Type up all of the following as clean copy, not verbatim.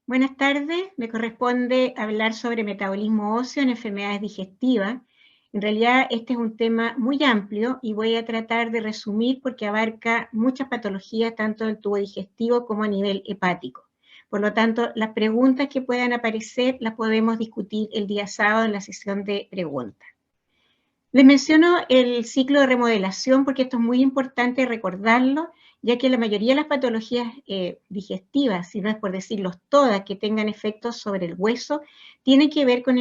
Buenas tardes, me corresponde hablar sobre metabolismo óseo en enfermedades digestivas. En realidad este es un tema muy amplio y voy a tratar de resumir porque abarca muchas patologías tanto del tubo digestivo como a nivel hepático. Por lo tanto, las preguntas que puedan aparecer las podemos discutir el día sábado en la sesión de preguntas. Les menciono el ciclo de remodelación porque esto es muy importante recordarlo, ya que la mayoría de las patologías digestivas, si no es por decirlos todas, que tengan efectos sobre el hueso, tienen que ver con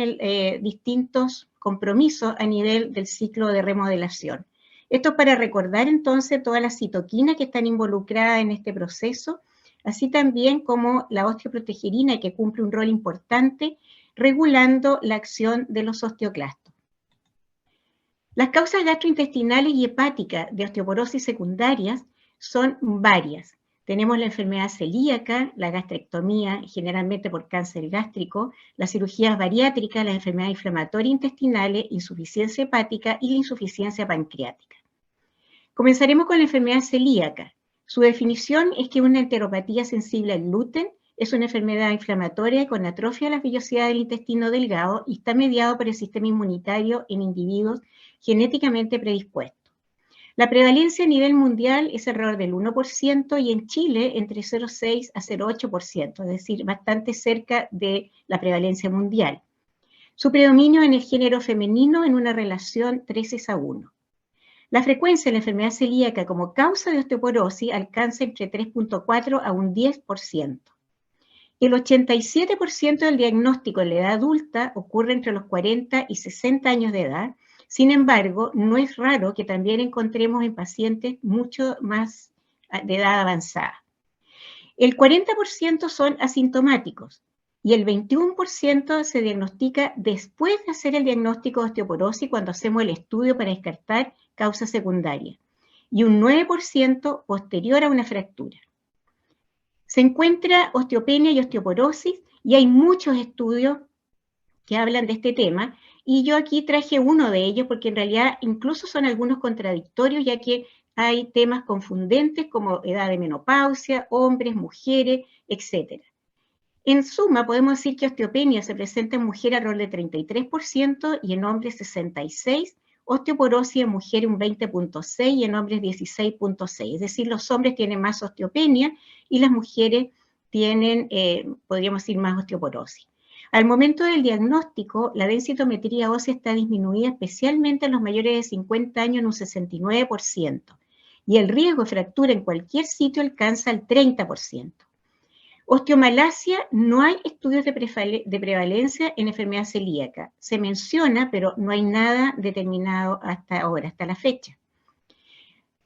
distintos compromisos a nivel del ciclo de remodelación. Esto es para recordar entonces todas las citoquinas que están involucradas en este proceso, así también como la osteoprotegerina que cumple un rol importante regulando la acción de los osteoclastos. Las causas gastrointestinales y hepáticas de osteoporosis secundarias son varias. Tenemos la enfermedad celíaca, la gastrectomía, generalmente por cáncer gástrico, las cirugías bariátricas, las enfermedades inflamatorias intestinales, insuficiencia hepática y la insuficiencia pancreática. Comenzaremos con la enfermedad celíaca. Su definición es que una enteropatía sensible al gluten es una enfermedad inflamatoria con atrofia de las vellosidades del intestino delgado y está mediado por el sistema inmunitario en individuos genéticamente predispuestos. La prevalencia a nivel mundial es alrededor del 1% y en Chile entre 0,6 a 0,8%, es decir, bastante cerca de la prevalencia mundial. Su predominio en el género femenino en una relación 13:1. La frecuencia de la enfermedad celíaca como causa de osteoporosis alcanza entre 3,4 a un 10%. El 87% del diagnóstico en la edad adulta ocurre entre los 40 y 60 años de edad. Sin embargo, no es raro que también encontremos en pacientes mucho más de edad avanzada. El 40% son asintomáticos y el 21% se diagnostica después de hacer el diagnóstico de osteoporosis cuando hacemos el estudio para descartar causas secundarias y un 9% posterior a una fractura. Se encuentra osteopenia y osteoporosis y hay muchos estudios que hablan de este tema y yo aquí traje uno de ellos porque en realidad incluso son algunos contradictorios ya que hay temas confundentes como edad de menopausia, hombres, mujeres, etc. En suma, podemos decir que osteopenia se presenta en mujeres alrededor de 33% y en hombres 66%, osteoporosis en mujeres un 20,6% y en hombres 16,6%. Es decir, los hombres tienen más osteopenia y las mujeres tienen, podríamos decir, más osteoporosis. Al momento del diagnóstico, la densitometría ósea está disminuida especialmente en los mayores de 50 años en un 69% y el riesgo de fractura en cualquier sitio alcanza el 30%. Osteomalacia, no hay estudios de prevalencia en enfermedad celíaca. Se menciona, pero no hay nada determinado hasta ahora, hasta la fecha.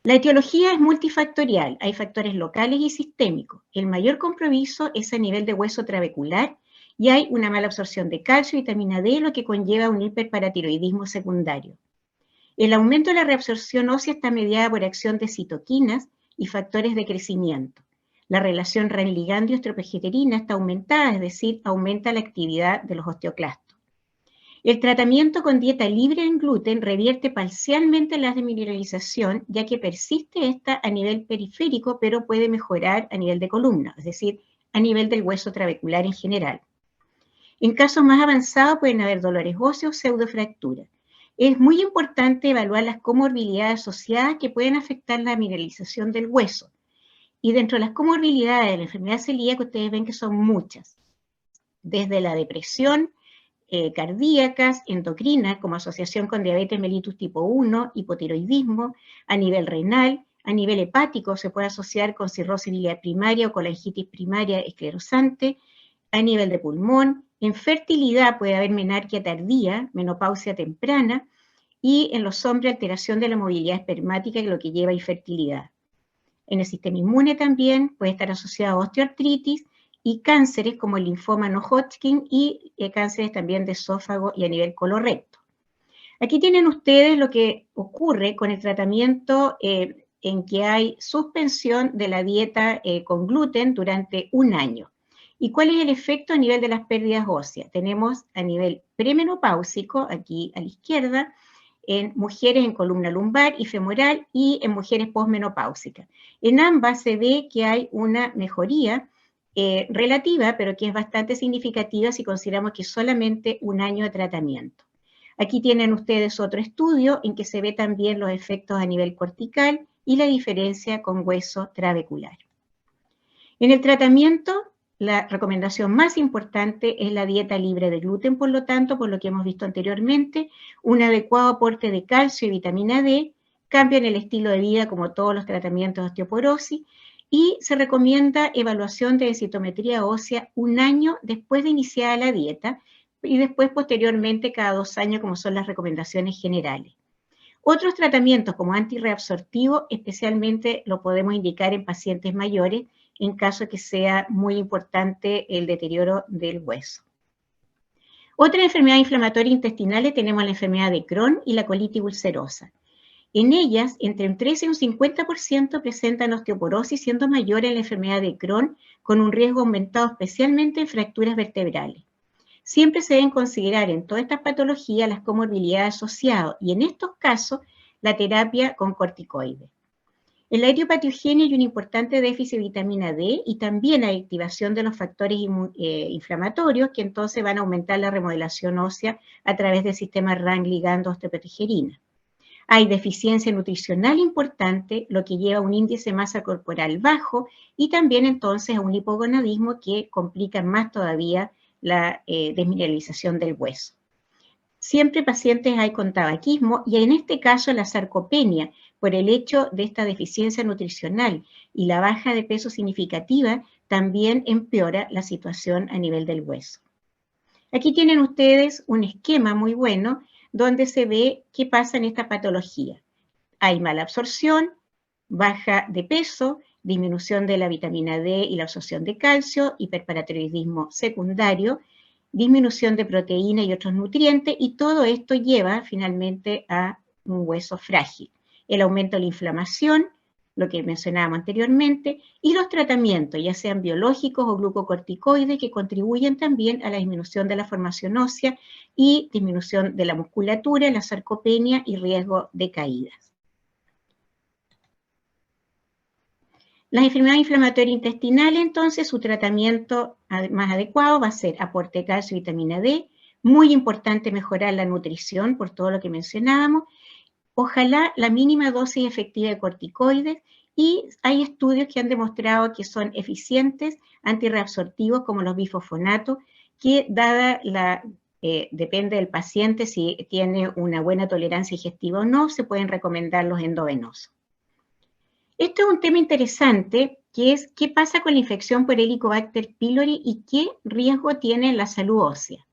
La etiología es multifactorial, hay factores locales y sistémicos. El mayor compromiso es a nivel de hueso trabecular y hay una mala absorción de calcio y vitamina D, lo que conlleva un hiperparatiroidismo secundario. El aumento de la reabsorción ósea está mediada por acción de citoquinas y factores de crecimiento. La relación RAN-ligando y osteoprogesterina está aumentada, es decir, aumenta la actividad de los osteoclastos. El tratamiento con dieta libre en gluten revierte parcialmente la desmineralización, ya que persiste esta a nivel periférico, pero puede mejorar a nivel de columna, es decir, a nivel del hueso trabecular en general. En casos más avanzados pueden haber dolores óseos, pseudofracturas. Es muy importante evaluar las comorbilidades asociadas que pueden afectar la mineralización del hueso. Y dentro de las comorbilidades de la enfermedad celíaca, ustedes ven que son muchas. Desde la depresión, cardíacas, endocrinas, como asociación con diabetes mellitus tipo 1, hipotiroidismo, a nivel renal, a nivel hepático se puede asociar con cirrosis biliar primaria o colangitis primaria esclerosante, a nivel de pulmón, en fertilidad puede haber menarquia tardía, menopausia temprana, y en los hombres alteración de la movilidad espermática, lo que lleva a infertilidad. En el sistema inmune también puede estar asociado a osteoartritis y cánceres como el linfoma no Hodgkin y cánceres también de esófago y a nivel colorecto. Aquí tienen ustedes lo que ocurre con el tratamiento en que hay suspensión de la dieta con gluten durante un año. ¿Y cuál es el efecto a nivel de las pérdidas óseas? Tenemos a nivel premenopáusico, aquí a la izquierda, en mujeres en columna lumbar y femoral y en mujeres posmenopáusicas. En ambas se ve que hay una mejoría relativa, pero que es bastante significativa si consideramos que es solamente un año de tratamiento. Aquí tienen ustedes otro estudio en que se ve también los efectos a nivel cortical y la diferencia con hueso trabecular. En el tratamiento, la recomendación más importante es la dieta libre de gluten, por lo tanto, por lo que hemos visto anteriormente, un adecuado aporte de calcio y vitamina D, cambio en el estilo de vida como todos los tratamientos de osteoporosis, y se recomienda evaluación de densitometría ósea un año después de iniciada la dieta y después posteriormente cada 2 años como son las recomendaciones generales. Otros tratamientos como antirreabsortivo especialmente lo podemos indicar en pacientes mayores en caso de que sea muy importante el deterioro del hueso. Otra enfermedad inflamatoria intestinal tenemos la enfermedad de Crohn y la colitis ulcerosa. En ellas, entre un 13 y un 50% presentan osteoporosis, siendo mayor en la enfermedad de Crohn, con un riesgo aumentado especialmente en fracturas vertebrales. Siempre se deben considerar en todas estas patologías las comorbilidades asociadas y en estos casos la terapia con corticoides. En la etiopatiogenia hay un importante déficit de vitamina D y también hay activación de los factores inflamatorios que entonces van a aumentar la remodelación ósea a través del sistema RAN ligando osteopatigerina. Hay deficiencia nutricional importante, lo que lleva a un índice de masa corporal bajo y también entonces a un hipogonadismo que complica más todavía la desmineralización del hueso. Siempre pacientes hay con tabaquismo y en este caso la sarcopenia, por el hecho de esta deficiencia nutricional y la baja de peso significativa, también empeora la situación a nivel del hueso. Aquí tienen ustedes un esquema muy bueno donde se ve qué pasa en esta patología. Hay mala absorción, baja de peso, disminución de la vitamina D y la absorción de calcio, hiperparatiroidismo secundario, disminución de proteína y otros nutrientes, y todo esto lleva finalmente a un hueso frágil. El aumento de la inflamación, lo que mencionábamos anteriormente, y los tratamientos, ya sean biológicos o glucocorticoides, que contribuyen también a la disminución de la formación ósea y disminución de la musculatura, la sarcopenia y riesgo de caídas. Las enfermedades inflamatorias intestinales, entonces, su tratamiento más adecuado va a ser aporte de calcio y vitamina D. Muy importante mejorar la nutrición por todo lo que mencionábamos. Ojalá la mínima dosis efectiva de corticoides y hay estudios que han demostrado que son eficientes antirreabsortivos como los bifosfonatos, que dada la, depende del paciente si tiene una buena tolerancia digestiva o no, se pueden recomendar los endovenosos. Esto es un tema interesante, que es qué pasa con la infección por Helicobacter pylori y qué riesgo tiene en la salud ósea.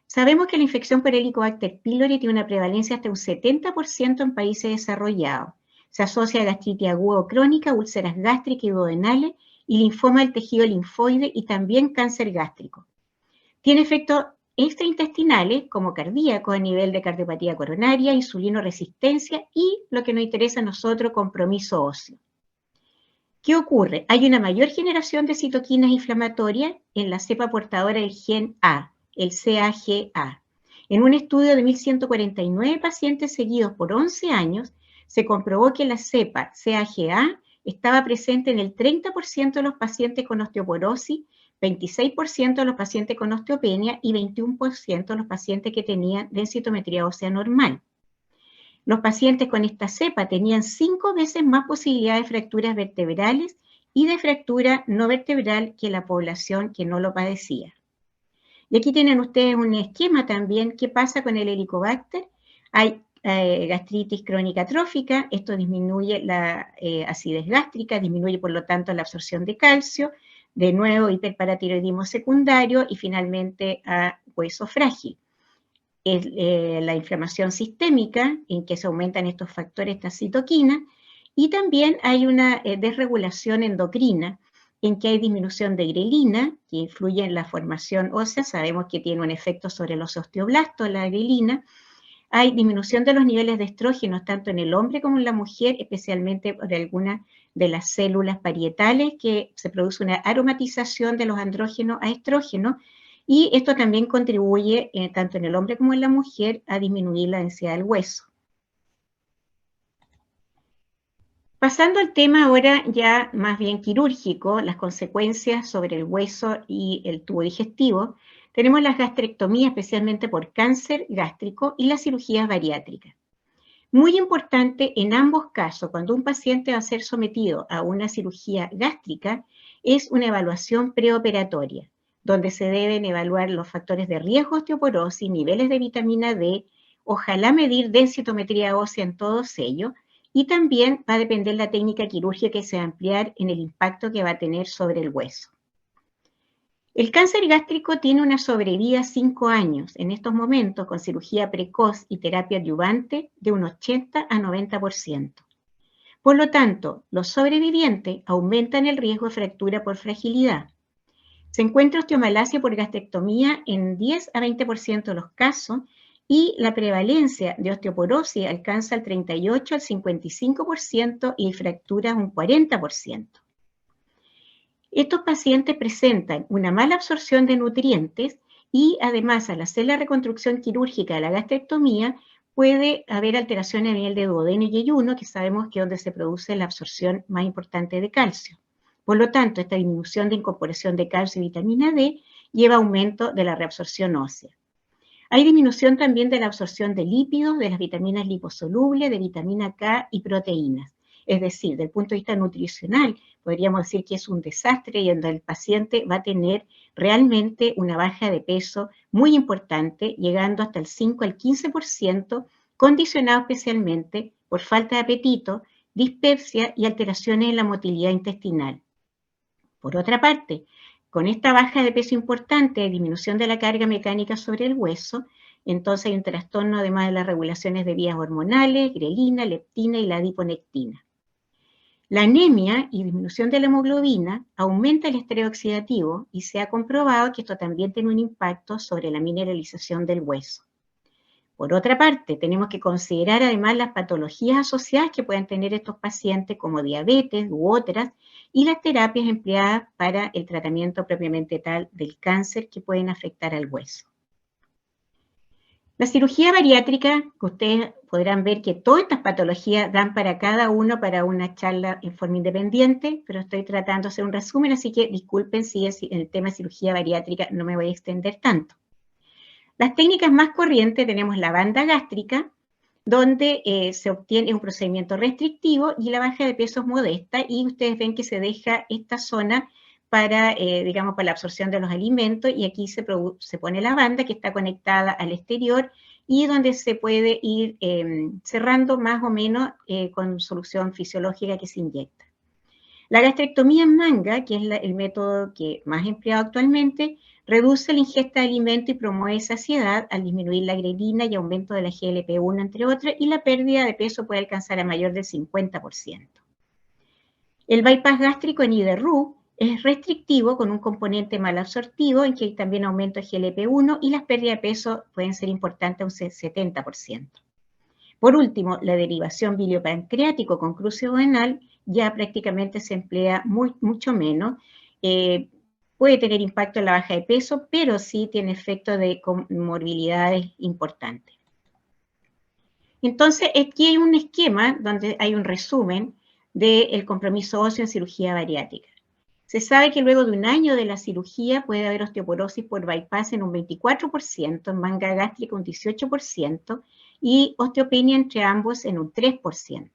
Sabemos que la infección por Helicobacter pylori tiene una prevalencia hasta un 70% en países desarrollados. Se asocia a gastritis aguda o crónica, úlceras gástricas y duodenales y linfoma del tejido linfoide y también cáncer gástrico. Tiene efectos extraintestinales como cardíacos a nivel de cardiopatía coronaria, insulinoresistencia y, lo que nos interesa a nosotros, compromiso óseo. ¿Qué ocurre? Hay una mayor generación de citoquinas inflamatorias en la cepa portadora del gen A, el CAGA. En un estudio de 1.149 pacientes seguidos por 11 años, se comprobó que la cepa CAGA estaba presente en el 30% de los pacientes con osteoporosis, 26% de los pacientes con osteopenia y 21% de los pacientes que tenían densitometría ósea normal. Los pacientes con esta cepa tenían 5 veces más posibilidades de fracturas vertebrales y de fractura no vertebral que la población que no lo padecía. Y aquí tienen ustedes un esquema también, qué pasa con el Helicobacter. Hay gastritis crónica trófica, esto disminuye la acidez gástrica, disminuye por lo tanto la absorción de calcio, de nuevo hiperparatiroidismo secundario y finalmente a hueso frágil. La inflamación sistémica, en que se aumentan estos factores, estas citoquinas, y también hay una desregulación endocrina, en que hay disminución de grelina, que influye en la formación ósea, sabemos que tiene un efecto sobre los osteoblastos, la grelina. Hay disminución de los niveles de estrógenos, tanto en el hombre como en la mujer, especialmente por algunas de las células parietales, que se produce una aromatización de los andrógenos a estrógenos, y esto también contribuye, tanto en el hombre como en la mujer, a disminuir la densidad del hueso. Pasando al tema ahora ya más bien quirúrgico, las consecuencias sobre el hueso y el tubo digestivo, tenemos las gastrectomías especialmente por cáncer gástrico y las cirugías bariátricas. Muy importante en ambos casos, cuando un paciente va a ser sometido a una cirugía gástrica, es una evaluación preoperatoria, donde se deben evaluar los factores de riesgo de osteoporosis, niveles de vitamina D, ojalá medir densitometría ósea en todos ellos, y también va a depender la técnica quirúrgica que se va a ampliar en el impacto que va a tener sobre el hueso. El cáncer gástrico tiene una sobrevida 5 años, en estos momentos con cirugía precoz y terapia adyuvante de un 80 a 90%. Por lo tanto, los sobrevivientes aumentan el riesgo de fractura por fragilidad. Se encuentra osteomalacia por gastrectomía en 10 a 20% de los casos y la prevalencia de osteoporosis alcanza el 38 al 55% y fracturas un 40%. Estos pacientes presentan una mala absorción de nutrientes y además al hacer la reconstrucción quirúrgica de la gastrectomía puede haber alteraciones a nivel de duodeno y yeyuno, que sabemos que es donde se produce la absorción más importante de calcio. Por lo tanto, esta disminución de incorporación de calcio y vitamina D lleva a aumento de la reabsorción ósea. Hay disminución también de la absorción de lípidos, de las vitaminas liposolubles, de vitamina K y proteínas. Es decir, desde el punto de vista nutricional, podríamos decir que es un desastre y donde el paciente va a tener realmente una baja de peso muy importante, llegando hasta el 5 al 15%, condicionado especialmente por falta de apetito, dispepsia y alteraciones en la motilidad intestinal. Por otra parte, con esta baja de peso importante, disminución de la carga mecánica sobre el hueso, entonces hay un trastorno además de las regulaciones de vías hormonales, grelina, leptina y la adiponectina. La anemia y disminución de la hemoglobina aumenta el estrés oxidativo y se ha comprobado que esto también tiene un impacto sobre la mineralización del hueso. Por otra parte, tenemos que considerar además las patologías asociadas que pueden tener estos pacientes como diabetes u otras y las terapias empleadas para el tratamiento propiamente tal del cáncer que pueden afectar al hueso. La cirugía bariátrica, que ustedes podrán ver que todas estas patologías dan para cada uno para una charla en forma independiente, pero estoy tratando de hacer un resumen, así que disculpen si en el tema de cirugía bariátrica no me voy a extender tanto. Las técnicas más corrientes tenemos la banda gástrica, donde se obtiene un procedimiento restrictivo y la baja de peso es modesta, y ustedes ven que se deja esta zona para, digamos, para la absorción de los alimentos, y aquí se pone la banda que está conectada al exterior y donde se puede ir cerrando más o menos con solución fisiológica que se inyecta. La gastrectomía en manga, que es el método que más empleado actualmente, reduce la ingesta de alimento y promueve saciedad al disminuir la grelina y aumento de la GLP-1, entre otras, y la pérdida de peso puede alcanzar a mayor del 50%. El bypass gástrico en IDRU es restrictivo con un componente mal absortivo en que hay también aumento de GLP-1 y las pérdidas de peso pueden ser importantes a un 70%. Por último, la derivación biliopancreático con cruce duodenal ya prácticamente se emplea mucho menos. Puede tener impacto en la baja de peso, pero sí tiene efectos de comorbilidades importantes. Entonces, aquí hay un esquema donde hay un resumen del compromiso óseo en cirugía bariátrica. Se sabe que luego de un año de la cirugía puede haber osteoporosis por bypass en un 24%, en manga gástrica un 18% y osteopenia entre ambos en un 3%.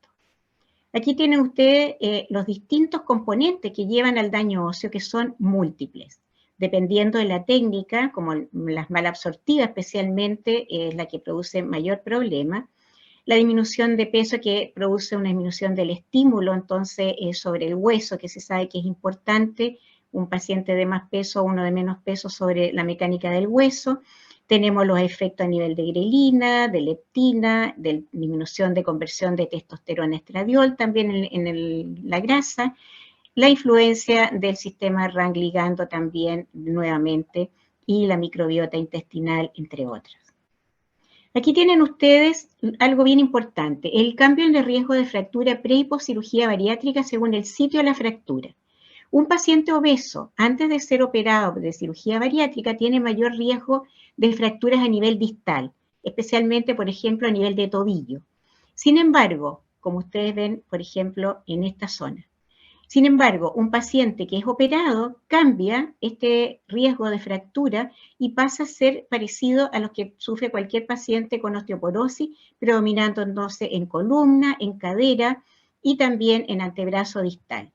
Aquí tienen ustedes los distintos componentes que llevan al daño óseo, que son múltiples. Dependiendo de la técnica, como las malabsortivas especialmente, es la que produce mayor problema. La disminución de peso que produce una disminución del estímulo, entonces, sobre el hueso, que se sabe que es importante, un paciente de más peso, uno de menos peso sobre la mecánica del hueso. Tenemos los efectos a nivel de grelina, de leptina, de disminución de conversión de testosterona a estradiol, también en la grasa, la influencia del sistema RAN-ligando también nuevamente, y la microbiota intestinal, entre otras. Aquí tienen ustedes algo bien importante, el cambio en el riesgo de fractura pre y post cirugía bariátrica según el sitio de la fractura. Un paciente obeso, antes de ser operado de cirugía bariátrica, tiene mayor riesgo de fracturas a nivel distal, especialmente, por ejemplo, a nivel de tobillo. Sin embargo, como ustedes ven, por ejemplo, en esta zona. Sin embargo, un paciente que es operado cambia este riesgo de fractura y pasa a ser parecido a los que sufre cualquier paciente con osteoporosis, predominando entonces en columna, en cadera y también en antebrazo distal.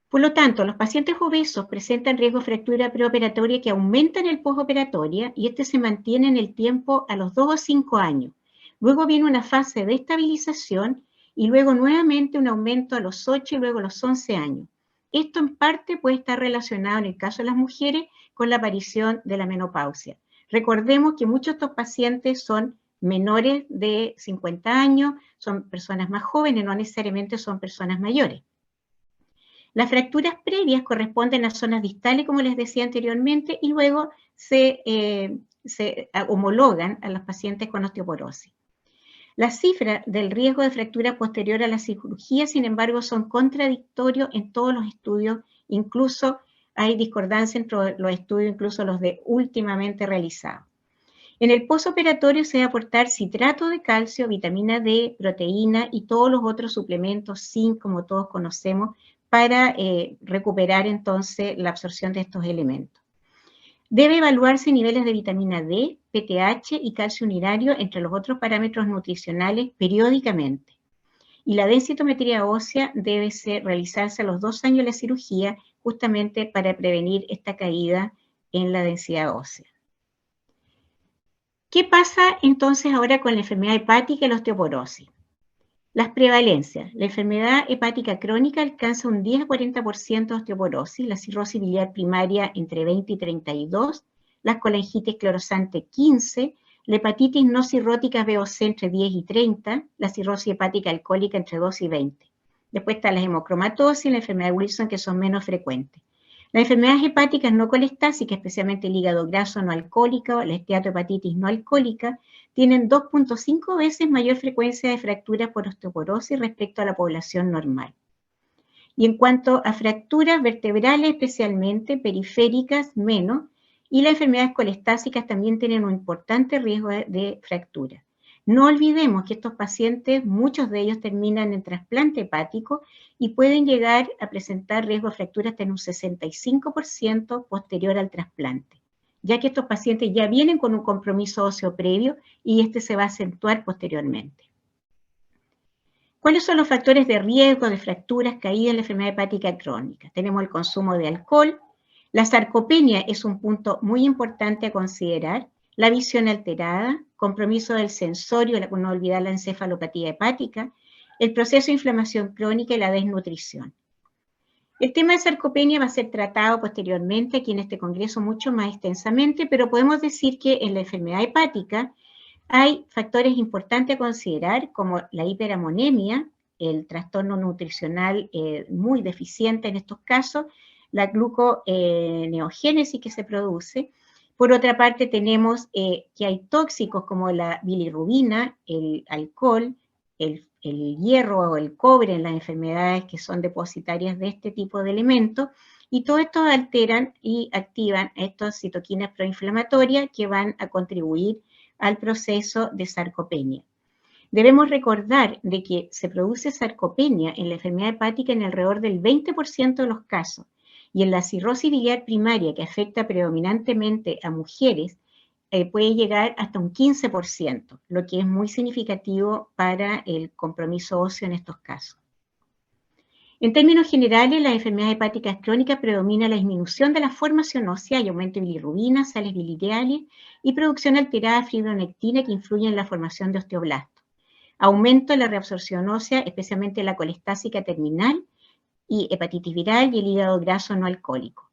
Por lo tanto, los pacientes obesos presentan riesgo de fractura preoperatoria que aumenta en el postoperatoria y este se mantiene en el tiempo a los 2 o 5 años. Luego viene una fase de estabilización y luego nuevamente un aumento a los 8 y luego a los 11 años. Esto en parte puede estar relacionado en el caso de las mujeres con la aparición de la menopausia. Recordemos que muchos de estos pacientes son menores de 50 años, son personas más jóvenes, no necesariamente son personas mayores. Las fracturas previas corresponden a zonas distales, como les decía anteriormente, y luego se homologan a los pacientes con osteoporosis. Las cifras del riesgo de fractura posterior a la cirugía, sin embargo, son contradictorios en todos los estudios, incluso hay discordancia entre los estudios, incluso los de últimamente realizados. En el postoperatorio se debe aportar citrato de calcio, vitamina D, proteína y todos los otros suplementos, zinc, como todos conocemos, para recuperar entonces la absorción de estos elementos. Debe evaluarse niveles de vitamina D, PTH y calcio urinario, entre los otros parámetros nutricionales, periódicamente. Y la densitometría ósea debe realizarse a los 2 años de la cirugía, justamente para prevenir esta caída en la densidad ósea. ¿Qué pasa entonces ahora con la enfermedad hepática y la osteoporosis? Las prevalencias. La enfermedad hepática crónica alcanza un 10 a 40% de osteoporosis, la cirrosis biliar primaria entre 20 y 32, la colangitis clorosante 15, la hepatitis no cirrótica VOC entre 10 y 30, la cirrosis hepática alcohólica entre 2 y 20. Después está la hemocromatosis y la enfermedad de Wilson, que son menos frecuentes. Las enfermedades hepáticas no colestásicas, especialmente el hígado graso no alcohólico, la esteatohepatitis no alcohólica, tienen 2.5 veces mayor frecuencia de fracturas por osteoporosis respecto a la población normal. Y en cuanto a fracturas vertebrales, especialmente periféricas, menos, y las enfermedades colestásicas también tienen un importante riesgo de fractura. No olvidemos que estos pacientes, muchos de ellos terminan en trasplante hepático y pueden llegar a presentar riesgo de fractura hasta en un 65% posterior al trasplante, ya que estos pacientes ya vienen con un compromiso óseo previo y este se va a acentuar posteriormente. ¿Cuáles son los factores de riesgo de fracturas, caídas en la enfermedad hepática crónica? Tenemos el consumo de alcohol, la sarcopenia es un punto muy importante a considerar, la visión alterada, compromiso del sensorio, no olvidar la encefalopatía hepática, el proceso de inflamación crónica y la desnutrición. El tema de sarcopenia va a ser tratado posteriormente aquí en este congreso mucho más extensamente, pero podemos decir que en la enfermedad hepática hay factores importantes a considerar como la hiperamonemia, el trastorno nutricional muy deficiente en estos casos, la gluconeogénesis que se produce. Por otra parte tenemos que hay tóxicos como la bilirrubina, el alcohol, el hierro o el cobre en las enfermedades que son depositarias de este tipo de elementos, y todo esto alteran y activan estas citoquinas proinflamatorias que van a contribuir al proceso de sarcopenia. Debemos recordar de que se produce sarcopenia en la enfermedad hepática en alrededor del 20% de los casos, y en la cirrosis biliar primaria, que afecta predominantemente a mujeres, puede llegar hasta un 15%, lo que es muy significativo para el compromiso óseo en estos casos. En términos generales, las enfermedades hepáticas crónicas predomina la disminución de la formación ósea y aumento de bilirrubina, sales biliares y producción alterada de fibronectina que influye en la formación de osteoblastos. Aumento de la reabsorción ósea, especialmente la colestásica terminal y hepatitis viral y el hígado graso no alcohólico.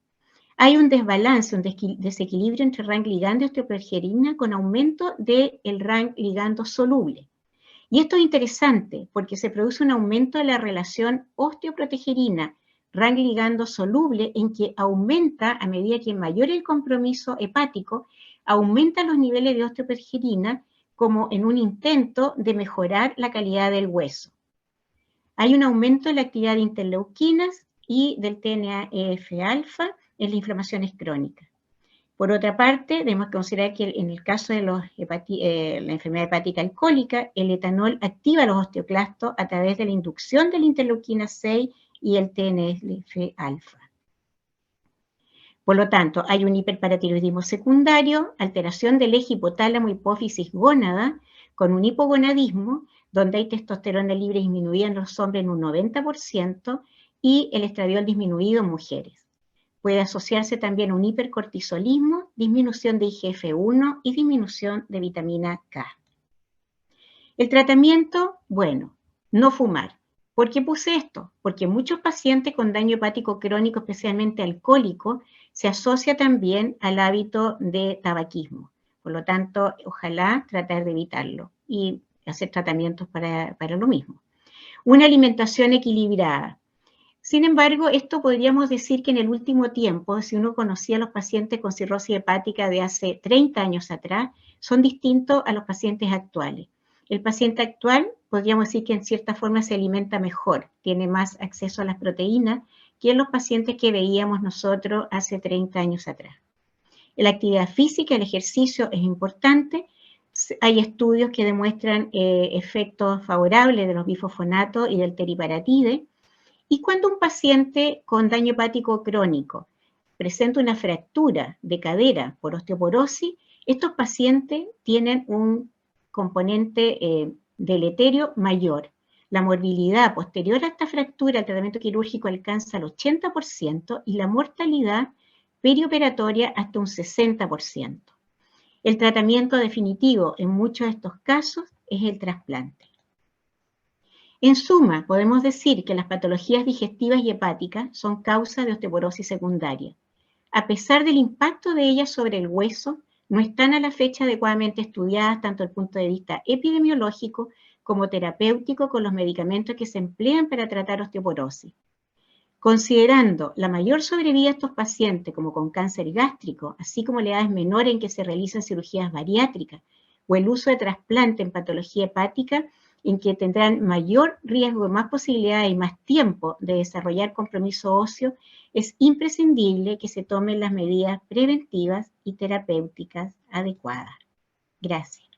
Hay un desbalance, un desequilibrio entre RANK ligando y osteoprogesterina con aumento del RANK ligando soluble. Y esto es interesante porque se produce un aumento de la relación osteoprotegerina, RANK ligando soluble, en que aumenta a medida que mayor el compromiso hepático, aumenta los niveles de osteoprotegerina como en un intento de mejorar la calidad del hueso. Hay un aumento de la actividad de interleuquinas y del TNF-alfa en las inflamaciones crónicas. Por otra parte, debemos considerar que en el caso de la enfermedad hepática alcohólica, el etanol activa los osteoclastos a través de la inducción de la interleuquina 6 y el TNF-alfa. Por lo tanto, hay un hiperparatiroidismo secundario, alteración del eje hipotálamo, hipófisis, gónada, con un hipogonadismo, donde hay testosterona libre disminuida en los hombres en un 90% y el estradiol disminuido en mujeres. Puede asociarse también a un hipercortisolismo, disminución de IGF-1 y disminución de vitamina K. El tratamiento, bueno, no fumar. ¿Por qué puse esto? Porque muchos pacientes con daño hepático crónico, especialmente alcohólico, se asocia también al hábito de tabaquismo. Por lo tanto, ojalá tratar de evitarlo y hacer tratamientos para lo mismo. Una alimentación equilibrada. Sin embargo, esto podríamos decir que en el último tiempo, si uno conocía a los pacientes con cirrosis hepática de hace 30 años atrás, son distintos a los pacientes actuales. El paciente actual, podríamos decir que en cierta forma se alimenta mejor, tiene más acceso a las proteínas que los pacientes que veíamos nosotros hace 30 años atrás. La actividad física, el ejercicio es importante. Hay estudios que demuestran efectos favorables de los bifosfonatos y del teriparatide. Y cuando un paciente con daño hepático crónico presenta una fractura de cadera por osteoporosis, estos pacientes tienen un componente deleterio mayor. La morbilidad posterior a esta fractura, el tratamiento quirúrgico alcanza el 80% y la mortalidad perioperatoria hasta un 60%. El tratamiento definitivo en muchos de estos casos es el trasplante. En suma, podemos decir que las patologías digestivas y hepáticas son causa de osteoporosis secundaria. A pesar del impacto de ellas sobre el hueso, no están a la fecha adecuadamente estudiadas tanto desde el punto de vista epidemiológico como terapéutico con los medicamentos que se emplean para tratar osteoporosis. Considerando la mayor sobrevida de estos pacientes como con cáncer gástrico, así como la edades menores en que se realizan cirugías bariátricas o el uso de trasplante en patología hepática, en que tendrán mayor riesgo, más posibilidades y más tiempo de desarrollar compromiso óseo, es imprescindible que se tomen las medidas preventivas y terapéuticas adecuadas. Gracias.